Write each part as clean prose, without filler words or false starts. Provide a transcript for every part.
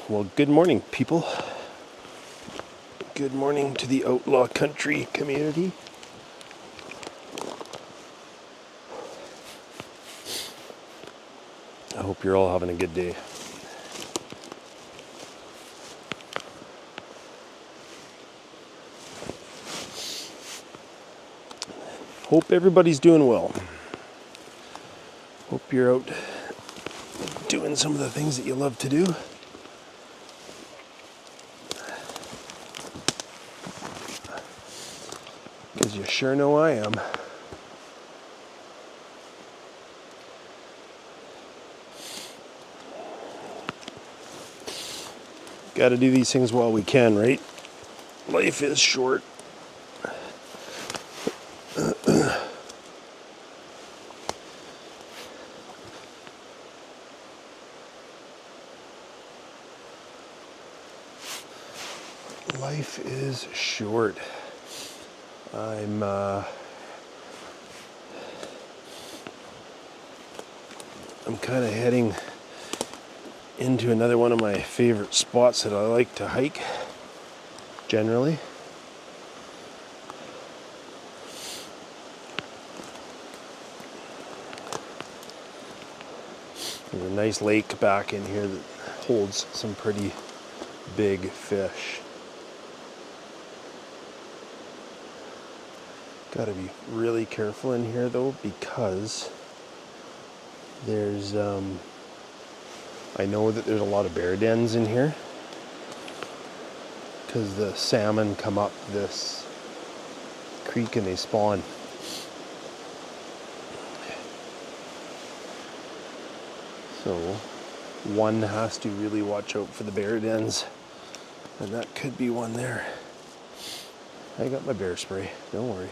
Well, good morning, people. Good morning to the outlaw country community. I hope you're all having a good day. Hope everybody's doing well. Hope you're out doing some of the things that you love to do. Because you sure know I am. Got to do these things while we can, right? Life is short. Life is short. I'm kind of heading into another one of my favorite spots that I like to hike, generally. There's a nice lake back in here that holds some pretty big fish. Got to be really careful in here though, because there's I know that there's a lot of bear dens in here because the salmon come up this creek and they spawn. So one has to really watch out for the bear dens, and that could be one there. I got my bear spray, don't worry.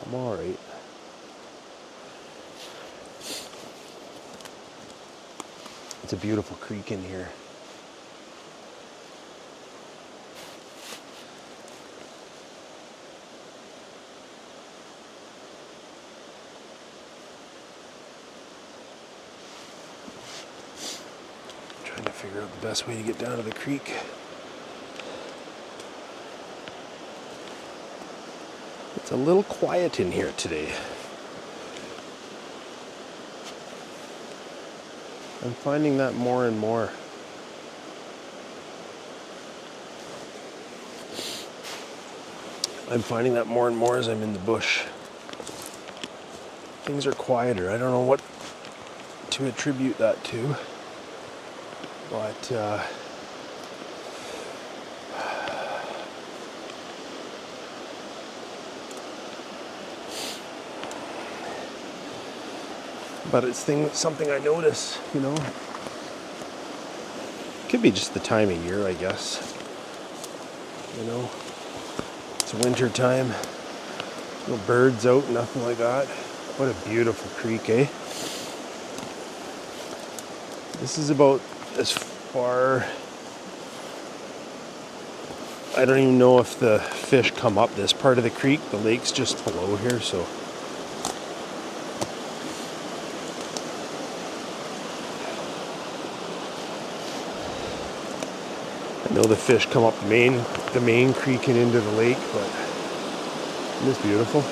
I'm alright. It's a beautiful creek in here. Trying to figure out the best way to get down to the creek. It's a little quiet in here today. I'm finding that more and more. I'm finding that more and more as I'm in the bush. Things are quieter. I don't know what to attribute that to, but it's something I notice, you know. Could be just the time of year, I guess. You know, it's winter time. No birds out, nothing like that. What a beautiful creek, eh? This is about as far. I don't even know if the fish come up this part of the creek. The lake's just below here, so. I know the fish come up the main creek and into the lake, but isn't this beautiful?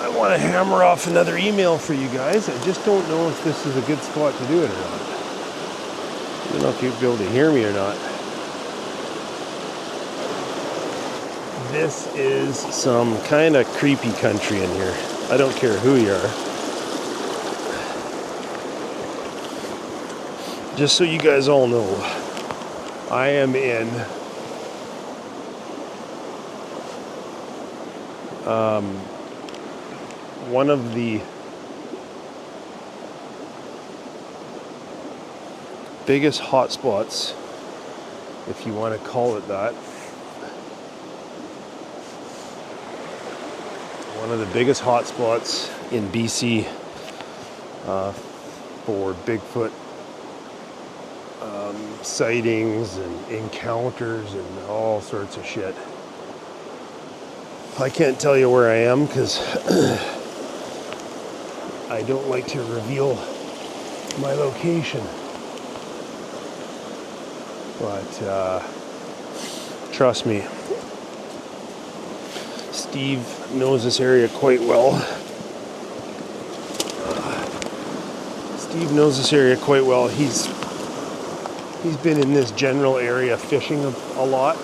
I want to hammer off another email for you guys. I just don't know if this is a good spot to do it or not. I don't know if you'll be able to hear me or not. This is some kind of creepy country in here. I don't care who you are. Just so you guys all know, I am in one of the biggest hotspots, if you want to call it that. One of the biggest hotspots in BC for Bigfoot sightings and encounters and all sorts of shit. I can't tell you where I am because I don't like to reveal my location. But trust me, Steve knows this area quite well. Steve knows this area quite well. He's been in this general area fishing a lot.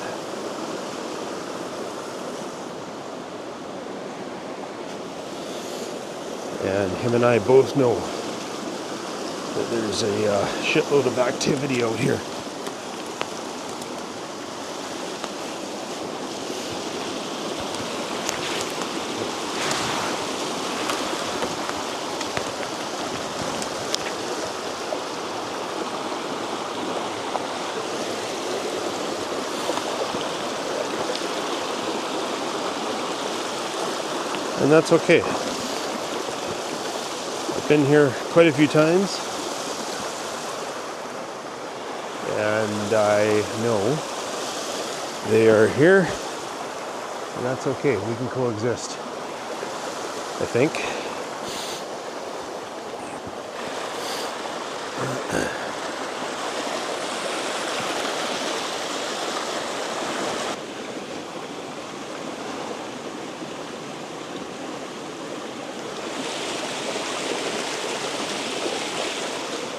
And him and I both know that there's a shitload of activity out here. And that's okay. I've been here quite a few times, and I know they are here, and that's okay. We can coexist, I think.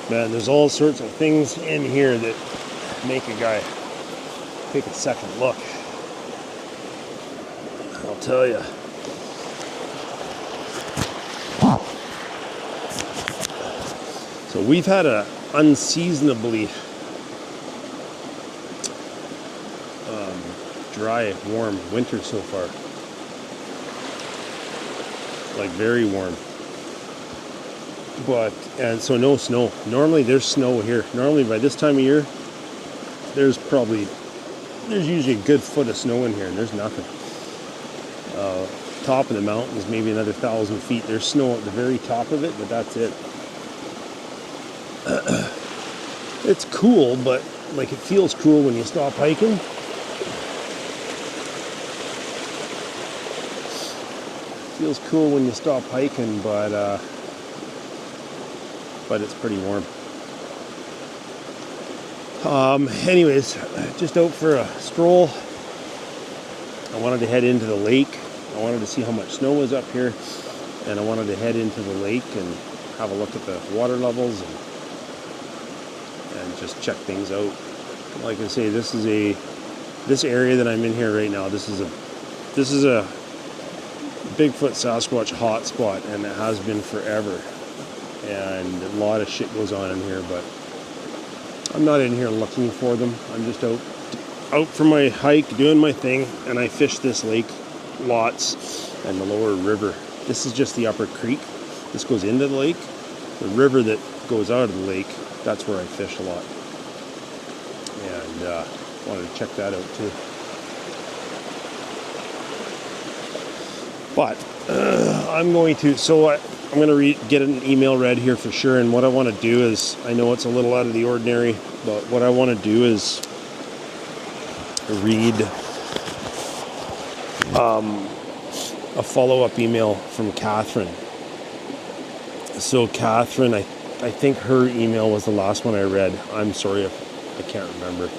Man, there's all sorts of things in here that make a guy take a second look. I'll tell you. So we've had a unseasonably dry, warm winter so far. Like very warm. And so no snow. Normally there's snow here. Normally by this time of year, there's usually a good foot of snow in here, and there's nothing. Top of the mountain is maybe another 1,000 feet. There's snow at the very top of it, but that's it. It's cool, but like it feels cool when you stop hiking. Feels cool when you stop hiking, but it's pretty warm. Anyways, just out for a stroll. I wanted to head into the lake. I wanted to see how much snow was up here, and I wanted to head into the lake and have a look at the water levels and just check things out. Like I say, this area that I'm in here right now. This is a Bigfoot Sasquatch hotspot, and it has been forever. And a lot of shit goes on in here, but I'm not in here looking for them. I'm just out for my hike, doing my thing, and I fish this lake lots and the lower river. This is just the upper creek. This goes into the lake. The river that goes out of the lake, that's where I fish a lot. And wanted to check that out too. But I'm going to get an email read here for sure, and what I want to do is, I know it's a little out of the ordinary, but what I want to do is read a follow-up email from Catherine. So Catherine, I think her email was the last one I read. I'm sorry if I can't remember.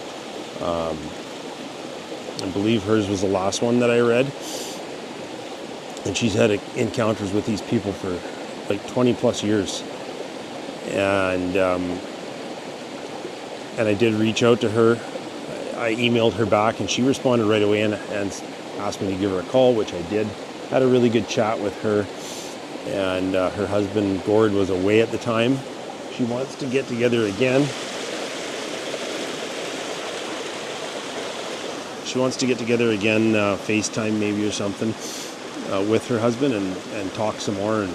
I believe hers was the last one that I read. And she's had encounters with these people for like 20 plus years. And I did reach out to her. I emailed her back, and she responded right away and asked me to give her a call, which I did. Had a really good chat with her. And her husband, Gord, was away at the time. She wants to get together again. FaceTime maybe or something. With her husband and talk some more, and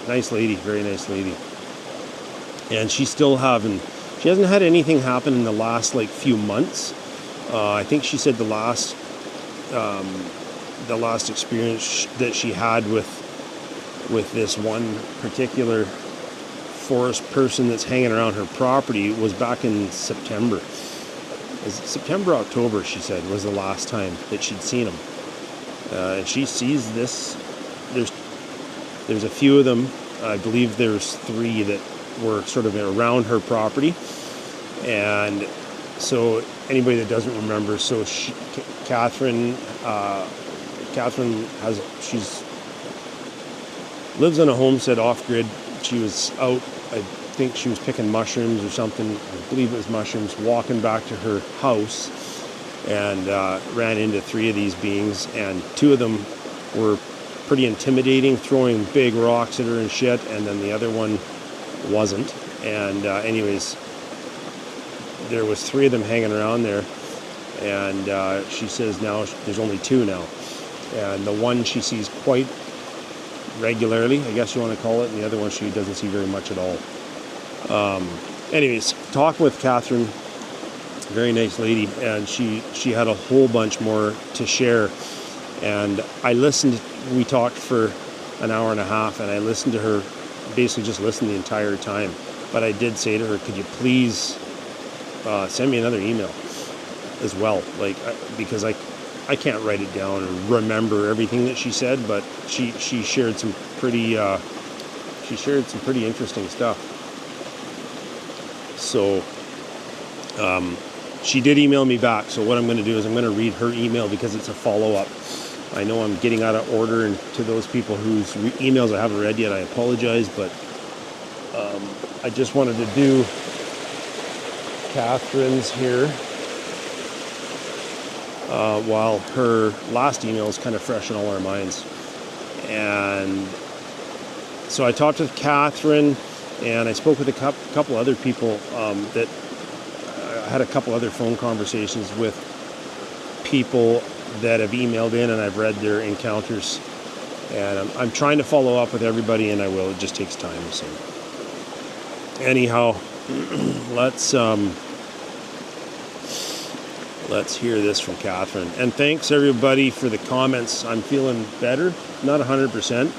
nice lady, very nice lady. And she hasn't had anything happen in the last like few months. I think she said the last experience that she had with this one particular forest person that's hanging around her property was back in September. Is it September, October, she said, was the last time that she'd seen him. and she sees this. There's a few of them. I believe there's 3 that were sort of around her property. And so anybody that doesn't remember, so Catherine lives on a homestead off grid. She was out, I think she was picking mushrooms or something. I believe it was mushrooms, walking back to her house, and ran into 3 of these beings, and 2 of them were pretty intimidating, throwing big rocks at her and shit, and then the other one wasn't. And anyways, there was 3 of them hanging around there, and she says now there's only 2 now, and the one she sees quite regularly, I guess you want to call it, and the other one she doesn't see very much at all. Anyways, talking with Catherine, very nice lady, and she had a whole bunch more to share. And I listened, we talked for an hour and a half, and I listened to her, basically just listened the entire time. But I did say to her, could you please send me another email as well? Like, because I can't write it down or remember everything that she said, but she shared some pretty interesting stuff. So she did email me back. So what I'm going to do is I'm going to read her email because it's a follow-up. I know I'm getting out of order, and to those people whose emails I haven't read yet, I apologize, but I just wanted to do Catherine's here while her last email is kind of fresh in all our minds. And so I talked with Catherine, and I spoke with a couple other people that I had a couple other phone conversations with people that have emailed in, and I've read their encounters, and I'm trying to follow up with everybody, and I will. It just takes time. So anyhow, let's hear this from Catherine. And thanks everybody for the comments. I'm feeling better, not 100%.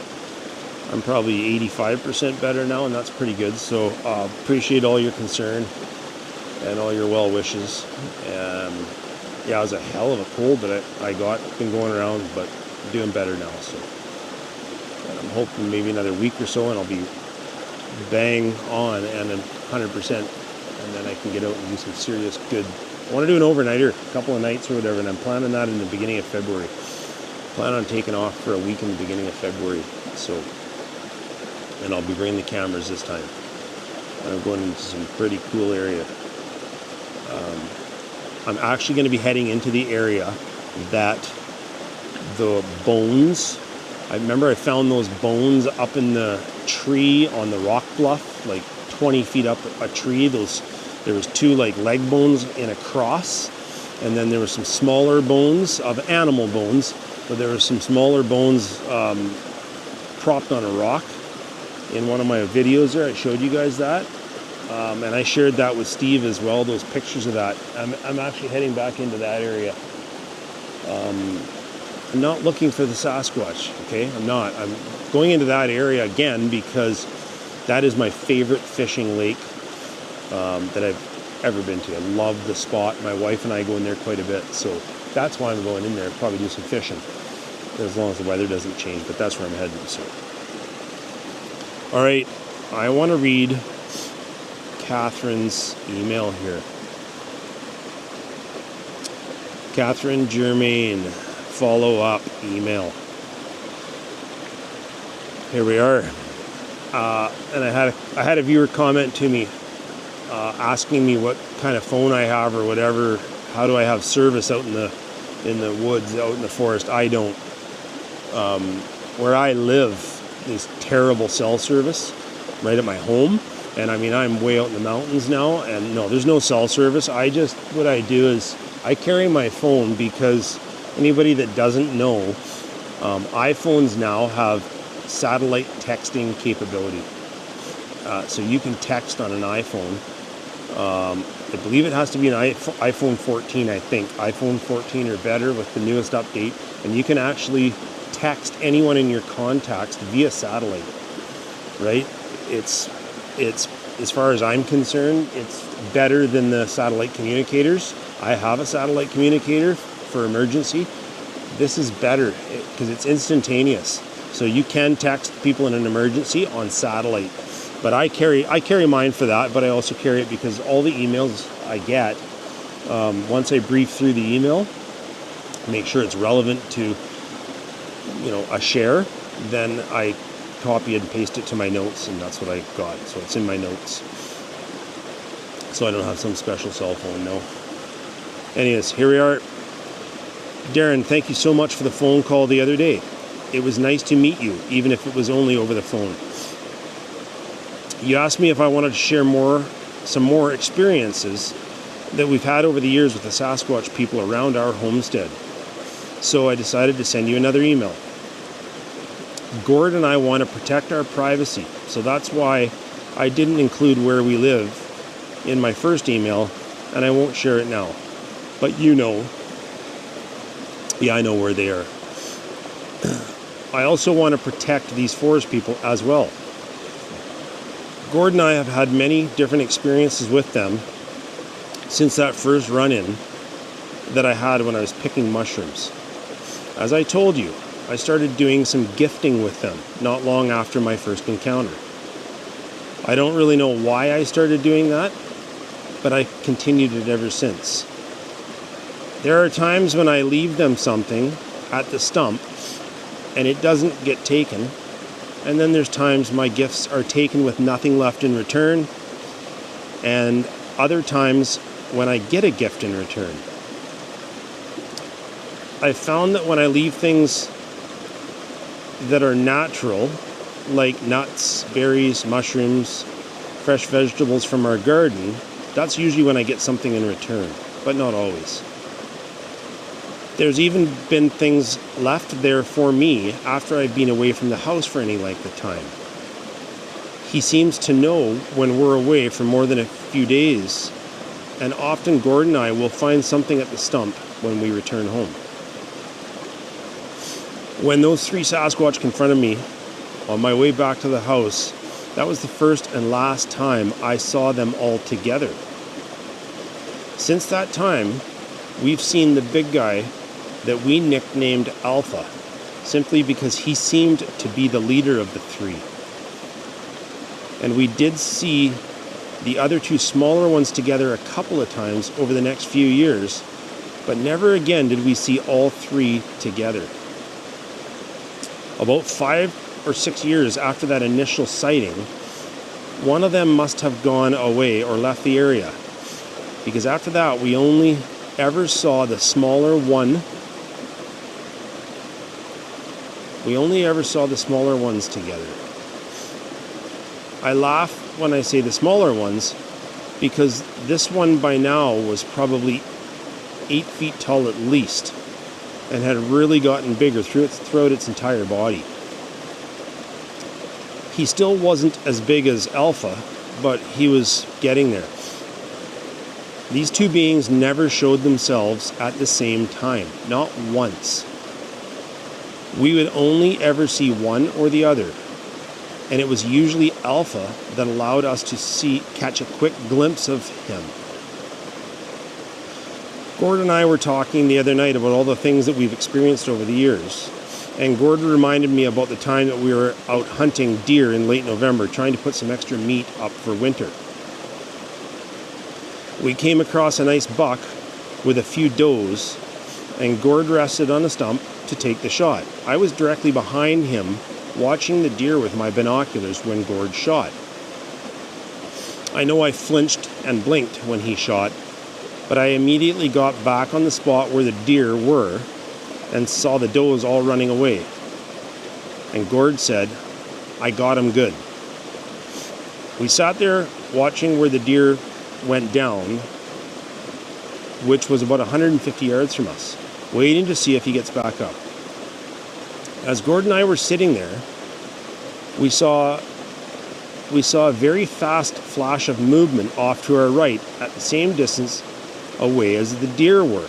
I'm probably 85% better now, and that's pretty good. So appreciate all your concern and all your well wishes. Yeah, it was a hell of a cold that I got, been going around, but doing better now. So and I'm hoping maybe another week or so, and I'll be bang on and 100%, and then I can get out and do some serious good. I want to do an overnighter, a couple of nights or whatever, and I'm planning that in the beginning of February. Plan on taking off for a week in the beginning of February. So, and I'll be bringing the cameras this time. I'm going into some pretty cool area. I'm actually going to be heading into the area that the bones, I remember I found those bones up in the tree on the rock bluff, like 20 feet up a tree. There was 2 like leg bones in a cross, and then there were some smaller bones of animal bones, but there were some smaller bones propped on a rock. In one of my videos there, I showed you guys that. And I shared that with Steve as well, those pictures of that. I'm actually heading back into that area. I'm not looking for the Sasquatch, okay? I'm not. I'm going into that area again because that is my favorite fishing lake that I've ever been to. I love the spot. My wife and I go in there quite a bit, so that's why I'm going in there. Probably do some fishing, as long as the weather doesn't change, but that's where I'm heading. So, all right, I want to read Catherine's email here. Catherine Germain, follow-up email. Here we are. And I had a viewer comment to me asking me what kind of phone I have or whatever. How do I have service out in the woods, out in the forest? I don't. Where I live is terrible cell service right at my home. And I mean, I'm way out in the mountains now, and no, there's no cell service. What I do is I carry my phone because anybody that doesn't know, iPhones now have satellite texting capability. So you can text on an iPhone. I believe it has to be an iPhone 14, I think. iPhone 14 or better with the newest update. And you can actually text anyone in your contacts via satellite, right? It's as far as I'm concerned, it's better than the satellite communicators. I have a satellite communicator for emergency. This is better. because it's instantaneous. So you can text people in an emergency on satellite. But I carry mine for that, but I also carry it because all the emails I get, once I brief through the email, make sure it's relevant to, a share, then I copy and paste it to my notes, and that's what I got. So it's in my notes. So I don't have some special cell phone, no. Anyways, here we are. Darren, thank you so much for the phone call the other day. It was nice to meet you, even if it was only over the phone. You asked me if I wanted to share some more experiences that we've had over the years with the Sasquatch people around our homestead. So I decided to send you another email. Gord and I want to protect our privacy, so that's why I didn't include where we live in my first email, and I won't share it now. But I know where they are. I also want to protect these forest people as well. Gord and I have had many different experiences with them since that first run-in that I had when I was picking mushrooms. As I told you, I started doing some gifting with them not long after my first encounter. I don't really know why I started doing that, but I continued it ever since. There are times when I leave them something at the stump and it doesn't get taken, and then there's times my gifts are taken with nothing left in return, and other times when I get a gift in return. I found that when I leave things that are natural, like nuts, berries, mushrooms, fresh vegetables from our garden, that's usually when I get something in return, but not always. There's even been things left there for me after I've been away from the house for any length of time. He seems to know when we're away for more than a few days, and often Gord and I will find something at the stump when we return home. When those 3 Sasquatch confronted me on my way back to the house, that was the first and last time I saw them all together. Since that time, we've seen the big guy that we nicknamed Alpha, simply because he seemed to be the leader of the 3. And we did see the other 2 smaller ones together a couple of times over the next few years, but never again did we see all 3 together. About 5 or 6 years after that initial sighting, one of them must have gone away or left the area, because after that we only ever saw the smaller one. We only ever saw the smaller ones together. I laugh when I say the smaller ones because this one by now was probably 8 feet tall at least and had really gotten bigger throughout its entire body. He still wasn't as big as Alpha, but he was getting there. These 2 beings never showed themselves at the same time, not once. We would only ever see one or the other, and it was usually Alpha that allowed us to catch a quick glimpse of him. Gord and I were talking the other night about all the things that we've experienced over the years, and Gord reminded me about the time that we were out hunting deer in late November, trying to put some extra meat up for winter. We came across a nice buck with a few does, and Gord rested on a stump to take the shot. I was directly behind him, watching the deer with my binoculars when Gord shot. I know I flinched and blinked when he shot, but I immediately got back on the spot where the deer were and saw the does all running away. And Gord said, "I got him good." We sat there watching where the deer went down, which was about 150 yards from us, waiting to see if he gets back up. As Gord and I were sitting there, we saw a very fast flash of movement off to our right at the same distance away as the deer were,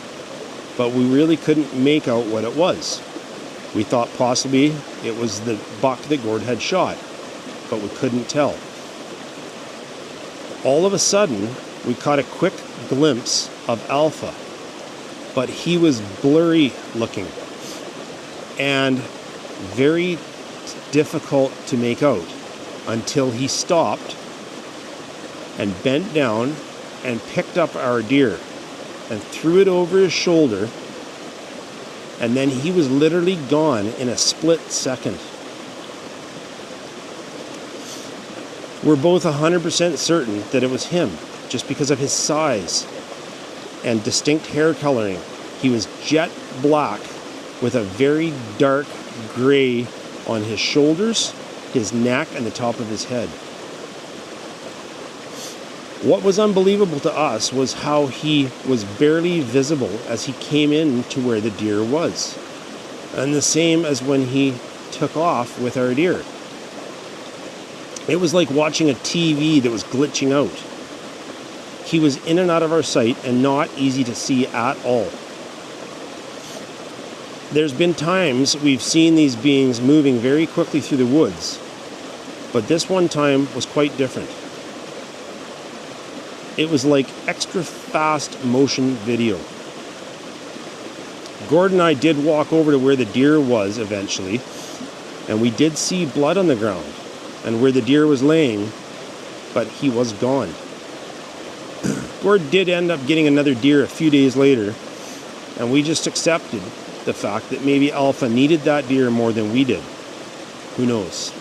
but we really couldn't make out what it was. We thought possibly it was the buck that Gord had shot, but we couldn't tell. All of a sudden, we caught a quick glimpse of Alpha, but he was blurry looking. and very difficult to make out until he stopped and bent down and picked up our deer and threw it over his shoulder, and then he was literally gone in a split second. We're both 100% certain that it was him, just because of his size and distinct hair coloring. He was jet black with a very dark gray on his shoulders, his neck, and the top of his head. What was unbelievable to us was how he was barely visible as he came in to where the deer was. And the same as when he took off with our deer. It was like watching a TV that was glitching out. He was in and out of our sight and not easy to see at all. There's been times we've seen these beings moving very quickly through the woods, but this one time was quite different. It was like extra fast motion video. Gord and I did walk over to where the deer was eventually, and we did see blood on the ground and where the deer was laying, but he was gone. Gord did end up getting another deer a few days later, and we just accepted the fact that maybe Alpha needed that deer more than we did. Who knows?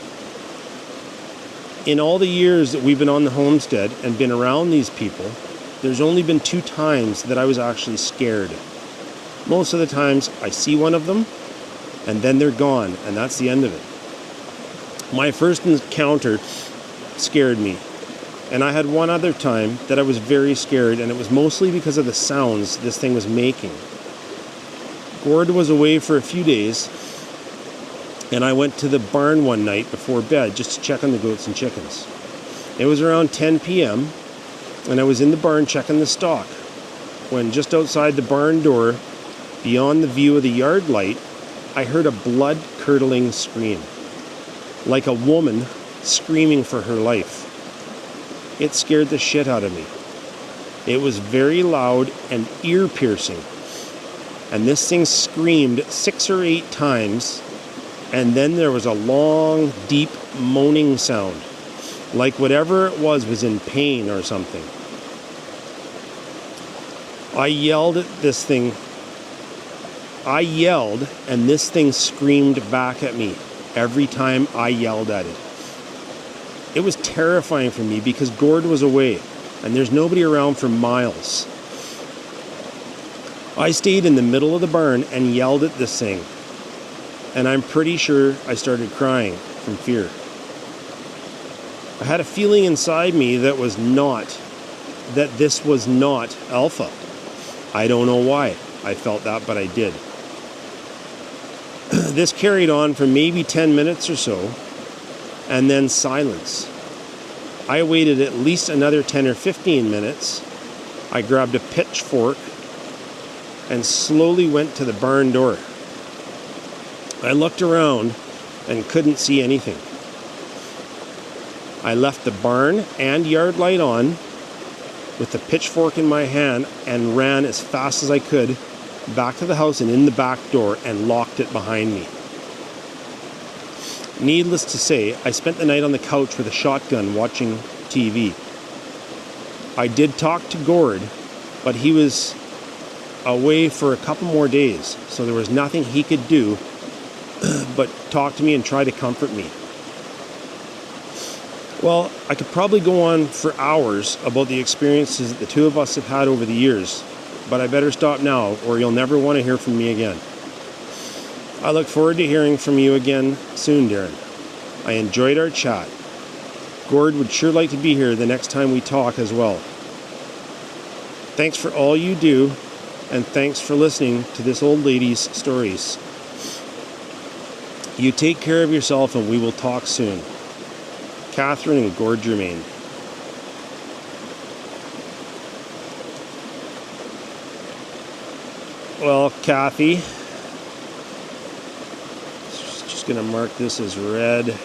In all the years that we've been on the homestead and been around these people, there's only been 2 times that I was actually scared. Most of the times I see one of them and then they're gone, and that's the end of it. My first encounter scared me, and I had one other time that I was very scared, and it was mostly because of the sounds this thing was making. Gord was away for a few days, and I went to the barn one night before bed just to check on the goats and chickens. It was around 10 p.m. and I was in the barn checking the stock when just outside the barn door, beyond the view of the yard light, I heard a blood-curdling scream, like a woman screaming for her life. It scared the shit out of me. It was very loud and ear-piercing, and this thing screamed 6 or 8 times. And then there was a long, deep moaning sound, like whatever it was in pain or something. I yelled at this thing. I yelled, and this thing screamed back at me every time I yelled at it. It was terrifying for me because Gord was away, and there's nobody around for miles. I stayed in the middle of the barn and yelled at this thing. And I'm pretty sure I started crying from fear. I had a feeling inside me that this was not Alpha. I don't know why I felt that, but I did. This carried on for maybe 10 minutes or so, and then silence. I waited at least another 10 or 15 minutes. I grabbed a pitchfork and slowly went to the barn door. I looked around and couldn't see anything. I left the barn and yard light on with the pitchfork in my hand and ran as fast as I could back to the house and in the back door and locked it behind me. Needless to say, I spent the night on the couch with a shotgun watching TV. I did talk to Gord, but he was away for a couple more days, so there was nothing he could do but talk to me and try to comfort me. Well, I could probably go on for hours about the experiences that the two of us have had over the years, but I better stop now or you'll never want to hear from me again. I look forward to hearing from you again soon, Darren. I enjoyed our chat. Gord would sure like to be here the next time we talk as well. Thanks for all you do, and thanks for listening to this old lady's stories. You take care of yourself and we will talk soon. Catherine and Gord Germain. Well, Kathy, just going to mark this as red.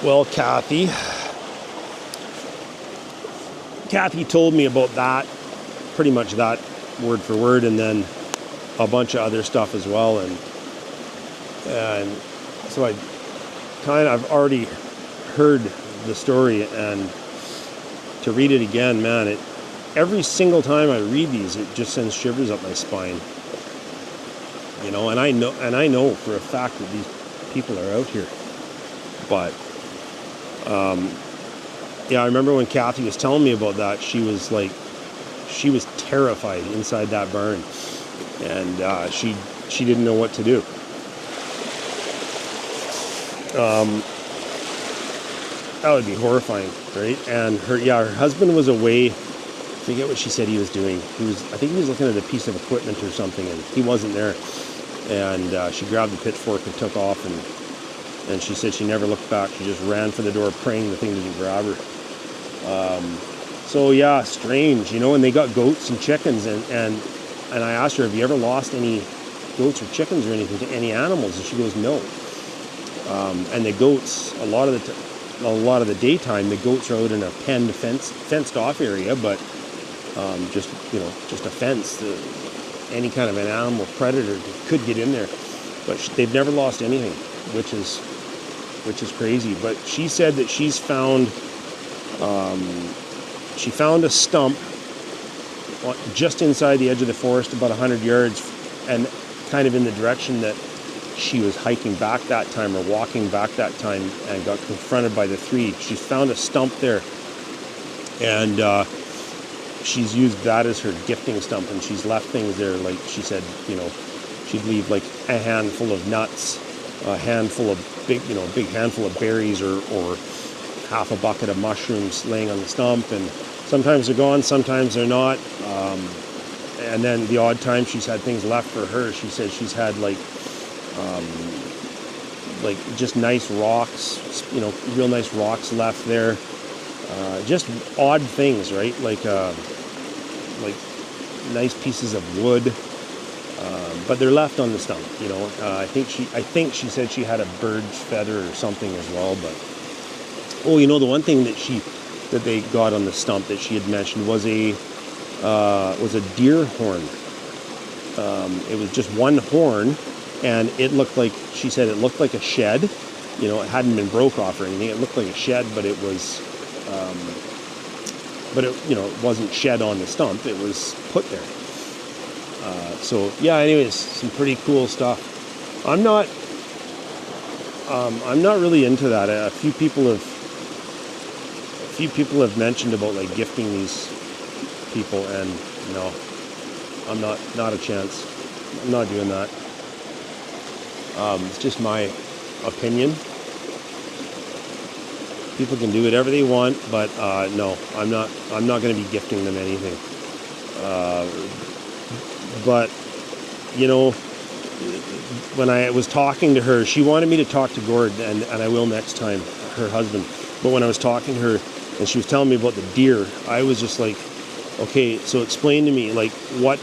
Well, Kathy told me about that, pretty much that word for word, and then a bunch of other stuff as well, and so I've already heard the story, and to read it again, man, every single time I read these, it just sends shivers up my spine. You know, and I know for a fact that these people are out here. But yeah, I remember when Kathy was telling me about that, she was terrified inside that barn, and she didn't know what to do. That would be horrifying, right? And her husband was away. I forget what she said he was doing. I think he was looking at a piece of equipment or something, and he wasn't there. And she grabbed the pitchfork and took off, and she said she never looked back. She just ran for the door, praying the thing didn't grab her. So yeah, strange, you know. And they got goats and chickens, and I asked her, have you ever lost any goats or chickens or anything to any animals? And she goes, no. And the goats, a lot of the daytime, the goats are out in a penned, fenced off area, but just a fence. Any kind of an animal predator could get in there, but they've never lost anything, which is crazy. But she said that she found a stump just inside the edge of the forest, about 100 yards, and kind of in the direction that she was hiking back that time or walking back that time, and got confronted by the three. She found a stump there, and she's used that as her gifting stump, and she's left things there. Like she said, you know, she'd leave like a handful of nuts, a handful of big handful of berries, or half a bucket of mushrooms laying on the stump. And sometimes they're gone, sometimes they're not. And then the odd time she's had things left for her. She said she's had like just nice rocks, you know, real nice rocks left there. Just odd things, right? Like nice pieces of wood, but they're left on the stump. You know, I think she said she had a bird's feather or something as well. But you know, the one thing that they got on the stump that she had mentioned was a deer horn. It was just one horn, and it looked like, she said, it looked like a shed. You know, it hadn't been broke off or anything. It looked like a shed, but it was. But it, you know, it wasn't shed on the stump. It was put there. So yeah. Anyways, some pretty cool stuff. I'm not really into that. A few people have mentioned about like gifting these people, and no, I'm not a chance. I'm not doing that. It's just my opinion. People can do whatever they want, but no, I'm not going to be gifting them anything. But you know, when I was talking to her, she wanted me to talk to Gord, and I will next time, her husband. But when I was talking to her, and she was telling me about the deer, I was just like, okay, so explain to me, like, what,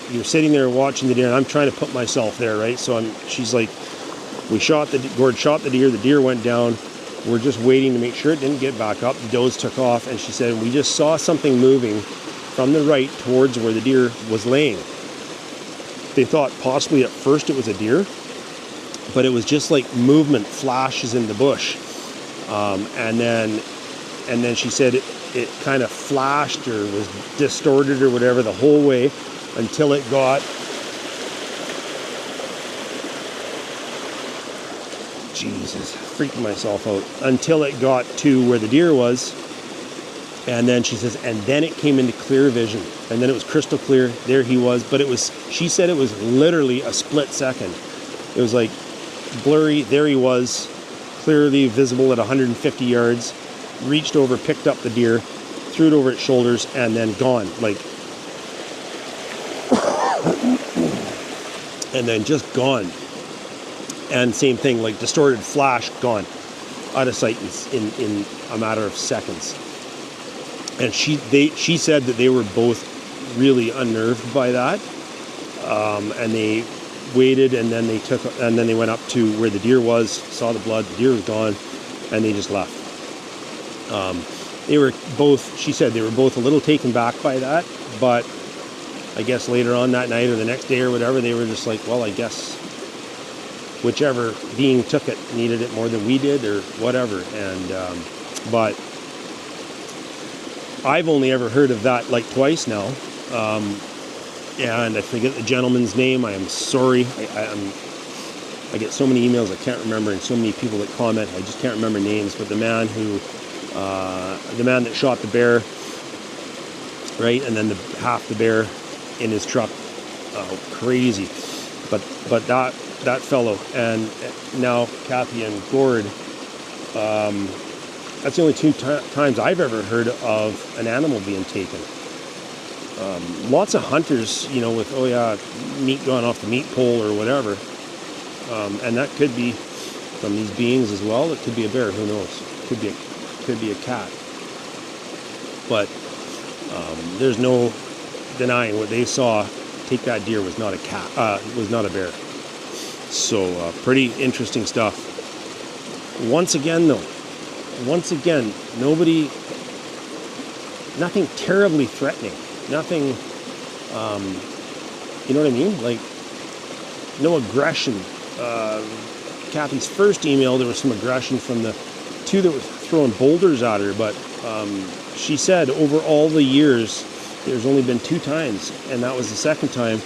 you're sitting there watching the deer, and I'm trying to put myself there, right? So she's like, Gord shot the deer went down. We're just waiting to make sure it didn't get back up. The does took off, and she said, we just saw something moving from the right towards where the deer was laying. They thought possibly at first it was a deer, but it was just like movement, flashes in the bush. And then she said it kind of flashed or was distorted or whatever the whole way until it got, Jesus, freaking myself out, until it got to where the deer was. And then she says, and then it came into clear vision, and then it was crystal clear. There he was, but she said it was literally a split second. It was like blurry. There he was, clearly visible at 150 yards. Reached over, picked up the deer, threw it over its shoulders, and then gone. Like, and then just gone. And same thing, like distorted flash, gone, out of sight in a matter of seconds. And she said that they were both really unnerved by that, and they waited, and then they went up to where the deer was, saw the blood, the deer was gone, and they just left. They were both, she said, they were both a little taken back by that, but I guess later on that night or the next day or whatever, they were just like, well, I guess whichever being took it needed it more than we did or whatever. And but I've only ever heard of that like twice now. And I forget the gentleman's name. I am sorry. I get so many emails I can't remember, and so many people that comment. I just can't remember names. But the man that shot the bear, right, and then half the bear in his truck, crazy. But that fellow, and now Kathy and Gord. That's the only two times I've ever heard of an animal being taken. Lots of hunters, with meat gone off the meat pole or whatever. And that could be from these beings as well. It could be a bear. Who knows? Could be a cat. But there's no denying what they saw. Take that deer was not a cat. Was not a bear. So pretty interesting stuff. Once again, nothing terribly threatening. Nothing. You know what I mean? Like no aggression. Kathy's first email, there was some aggression from the two that were throwing boulders at her, but she said over all the years there's only been 2 times, and that was the second time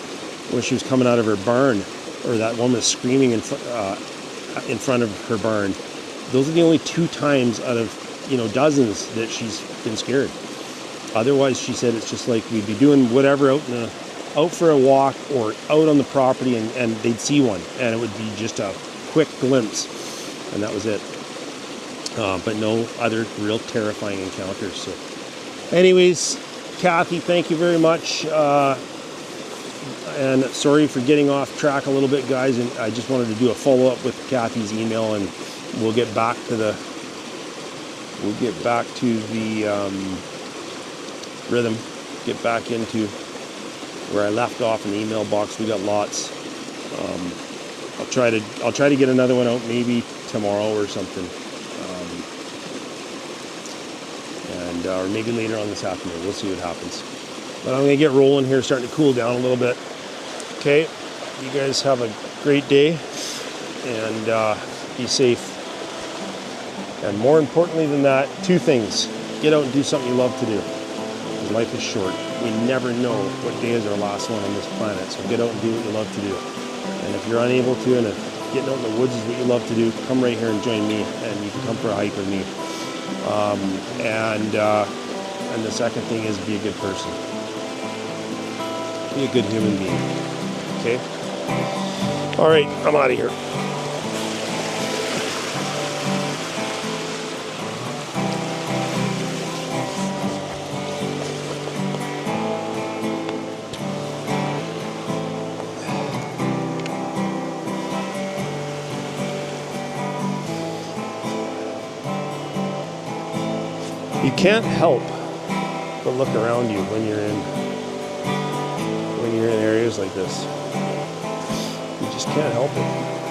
where she was coming out of her barn, or that one was screaming in front of her barn. Those are the only 2 times out of dozens that she's been scared. Otherwise, she said it's just like we'd be doing whatever out for a walk or out on the property, and they'd see one, and it would be just a quick glimpse, and that was it. But no other real terrifying encounters. So anyways, Kathy, thank you very much, and sorry for getting off track a little bit, guys, and I just wanted to do a follow-up with Kathy's email, and we'll get back to the rhythm, get back into where I left off in the email box. We got lots. I'll try to get another one out maybe tomorrow or something, or maybe later on this afternoon. We'll see what happens. But I'm gonna get rolling here, starting to cool down a little bit. Okay, you guys have a great day, and be safe. And more importantly than that, 2 things: get out and do something you love to do. Life is short. We never know what day is our last one on this planet. So get out and do what you love to do. And if you're unable to, and if getting out in the woods is what you love to do, come right here and join me, and you can come for a hike with me. And the second thing is be a good person. Be a good human being. Okay? All right, I'm out of here. You can't help but look around you when you're in areas like this. You just can't help it.